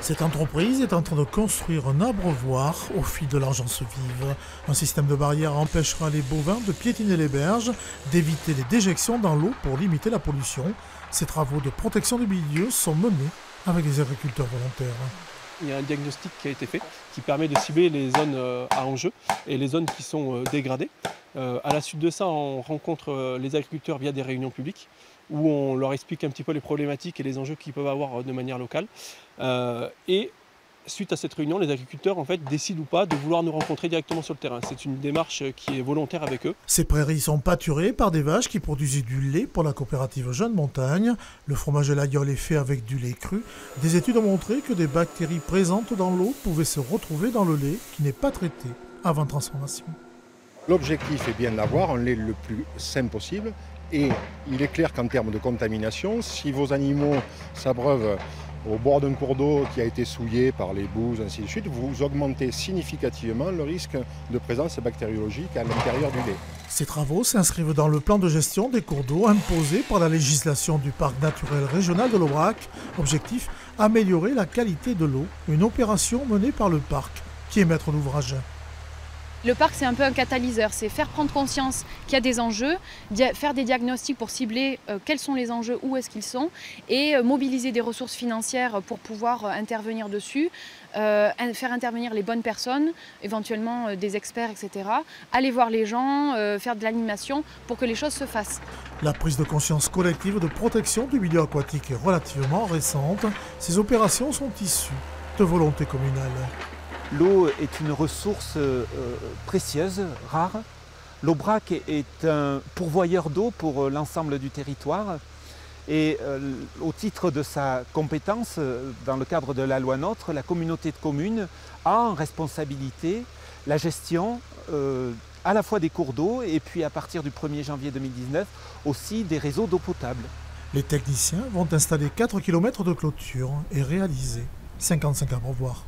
Cette entreprise est en train de construire un abreuvoir au fil de l'Argence vive. Un système de barrière empêchera les bovins de piétiner les berges, d'éviter les déjections dans l'eau pour limiter la pollution. Ces travaux de protection du milieu sont menés avec les agriculteurs volontaires. Il y a un diagnostic qui a été fait qui permet de cibler les zones à enjeu et les zones qui sont dégradées. À la suite de ça, on rencontre les agriculteurs via des réunions publiques où on leur explique un petit peu les problématiques et les enjeux qu'ils peuvent avoir de manière locale. Et suite à cette réunion, les agriculteurs en fait, décident ou pas de vouloir nous rencontrer directement sur le terrain. C'est une démarche qui est volontaire avec eux. Ces prairies sont pâturées par des vaches qui produisent du lait pour la coopérative Jeune Montagne. Le fromage de l'aïeul est fait avec du lait cru. Des études ont montré que des bactéries présentes dans l'eau pouvaient se retrouver dans le lait qui n'est pas traité avant transformation. L'objectif est bien d'avoir un lait le plus sain possible. Et il est clair qu'en termes de contamination, si vos animaux s'abreuvent au bord d'un cours d'eau qui a été souillé par les boues, ainsi de suite, vous augmentez significativement le risque de présence bactériologique à l'intérieur du lait. Ces travaux s'inscrivent dans le plan de gestion des cours d'eau imposé par la législation du parc naturel régional de l'Aubrac. Objectif, améliorer la qualité de l'eau, une opération menée par le parc qui est maître d'ouvrage. Le parc, c'est un peu un catalyseur, c'est faire prendre conscience qu'il y a des enjeux, faire des diagnostics pour cibler quels sont les enjeux, où est-ce qu'ils sont, et mobiliser des ressources financières pour pouvoir intervenir dessus, faire intervenir les bonnes personnes, éventuellement des experts, etc. Aller voir les gens, faire de l'animation pour que les choses se fassent. La prise de conscience collective de protection du milieu aquatique est relativement récente. Ces opérations sont issues de volonté communale. L'eau est une ressource précieuse, rare. L'Aubrac est un pourvoyeur d'eau pour l'ensemble du territoire. Et au titre de sa compétence, dans le cadre de la loi NOTRe, la communauté de communes a en responsabilité la gestion à la fois des cours d'eau et puis à partir du 1er janvier 2019 aussi des réseaux d'eau potable. Les techniciens vont installer 4 km de clôture et réaliser 55 abreuvoirs.